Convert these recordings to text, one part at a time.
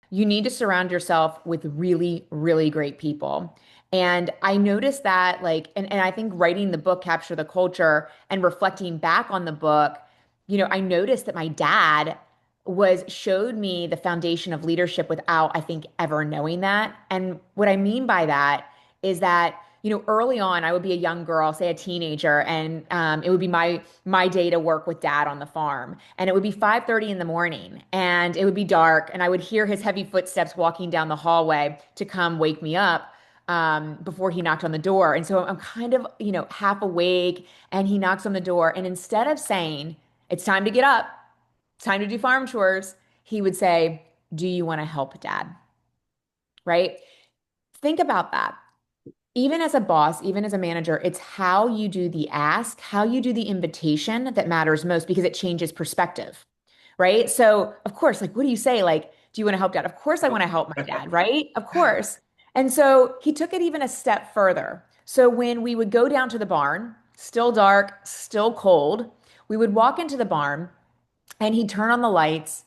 you need to surround yourself with really, really great people. And I noticed that, like, and I think writing the book, Capture the Culture, and reflecting back on the book, I noticed that my dad showed me the foundation of leadership without, I think, ever knowing that. And what I mean by that is that, early on, I would be a young girl, say a teenager, and it would be my day to work with dad on the farm. And it would be 5:30 in the morning and it would be dark. And I would hear his heavy footsteps walking down the hallway to come wake me up before he knocked on the door. And so I'm kind of, half awake and he knocks on the door. And instead of saying, it's time to get up, it's time to do farm chores, he would say, do you want to help, Dad? Right? Think about that. Even as a boss, even as a manager, it's how you do the ask, how you do the invitation that matters most because it changes perspective, right? So, of course, like, what do you say? Like, do you want to help dad? Of course, I want to help my dad, right? Of course. And so he took it even a step further. So, when we would go down to the barn, still dark, still cold, we would walk into the barn and he'd turn on the lights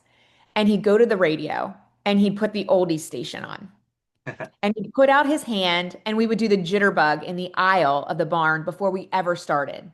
and he'd go to the radio and he'd put the oldies station on. And he'd put out his hand and we would do the jitterbug in the aisle of the barn before we ever started.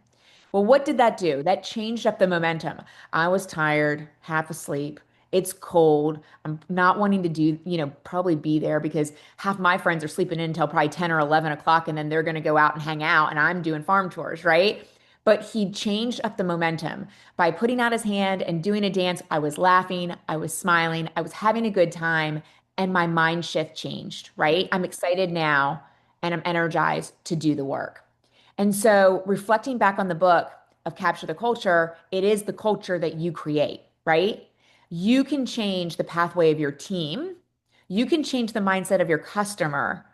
Well, what did that do? That changed up the momentum. I was tired, half asleep. It's cold. I'm not wanting to do, probably be there because half my friends are sleeping in until probably 10 or 11 o'clock and then they're going to go out and hang out and I'm doing farm chores, right? But he changed up the momentum by putting out his hand and doing a dance. I was laughing, I was smiling, I was having a good time, and my mind shift changed, right? I'm excited now and I'm energized to do the work. And so, reflecting back on the book of Capture the Culture, it is the culture that you create, right? You can change the pathway of your team. You can change the mindset of your customer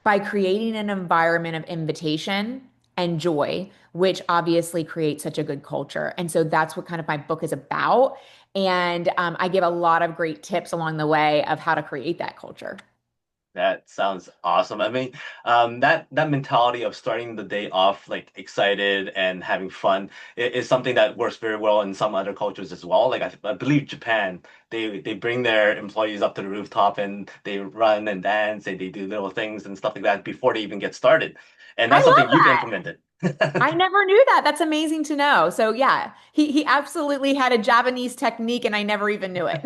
by creating an environment of invitation and joy, which obviously creates such a good culture. And so that's what kind of my book is about. And I give a lot of great tips along the way of how to create that culture. That sounds awesome. I mean, that mentality of starting the day off like excited and having fun is something that works very well in some other cultures as well. Like I believe Japan, they bring their employees up to the rooftop and they run and dance and they do little things and stuff like that before they even get started. And I that's something love you've that. implemented. I never knew that. That's amazing to know. So yeah, he absolutely had a Japanese technique and I never even knew it.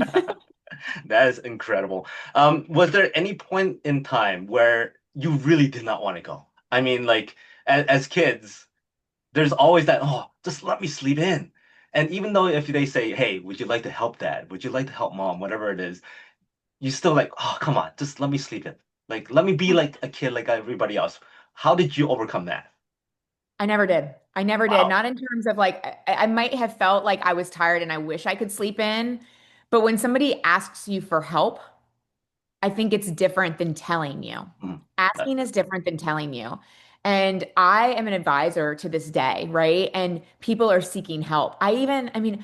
That is incredible. Was there any point in time where you really did not want to go? I mean, like as kids, there's always that, oh, just let me sleep in. And even though if they say, hey, would you like to help dad? Would you like to help mom? Whatever it is, you still like, oh, come on, just let me sleep in. Like, let me be like a kid like everybody else. How did you overcome that? I never did. I never did. Wow. Not in terms of like, I might have felt like I was tired and I wish I could sleep in. But when somebody asks you for help, I think it's different than telling you. Mhm. Asking is different than telling you. And I am an advisor to this day, right? And people are seeking help. I mean,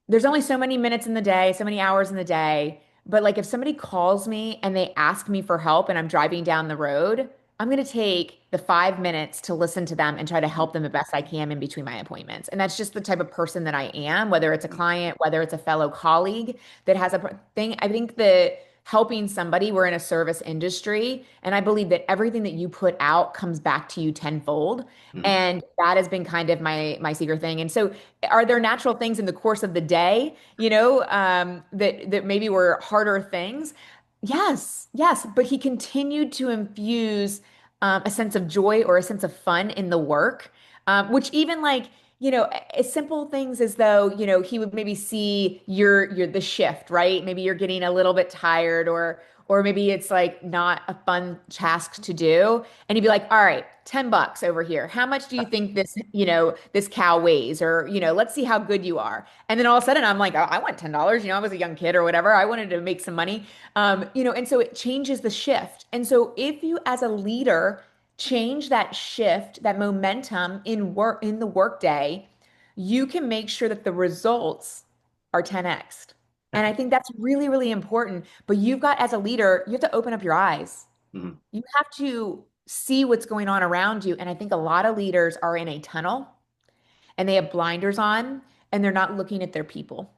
there's only so many minutes in the day, so many hours in the day. But like if somebody calls me and they ask me for help and I'm driving down the road, I'm going to take the 5 minutes to listen to them and try to help them the best I can in between my appointments. And that's just the type of person that I am, whether it's a client, whether it's a fellow colleague that has a thing. I think that helping somebody, we're in a service industry, and I believe that everything that you put out comes back to you tenfold. Mhm. And that has been kind of my secret thing. And so are there natural things in the course of the day, that maybe were harder things? Yes, yes. But he continued to infuse a sense of joy or a sense of fun in the work, which even like, as simple things as though, he would maybe see your the shift, right? Maybe you're getting a little bit tired or maybe it's like not a fun task to do. And he'd be like, all right, $10 over here. How much do you think this cow weighs? Or, let's see how good you are. And then all of a sudden I'm like, oh, I want $10. I was a young kid or whatever. I wanted to make some money. And so it changes the shift. And so if you as a leader change that shift, that momentum in the workday, you can make sure that the results are 10x. And I think that's really, really important. But you've got, as a leader, you have to open up your eyes. Mhm. You have to see what's going on around you. And I think a lot of leaders are in a tunnel and they have blinders on and they're not looking at their people.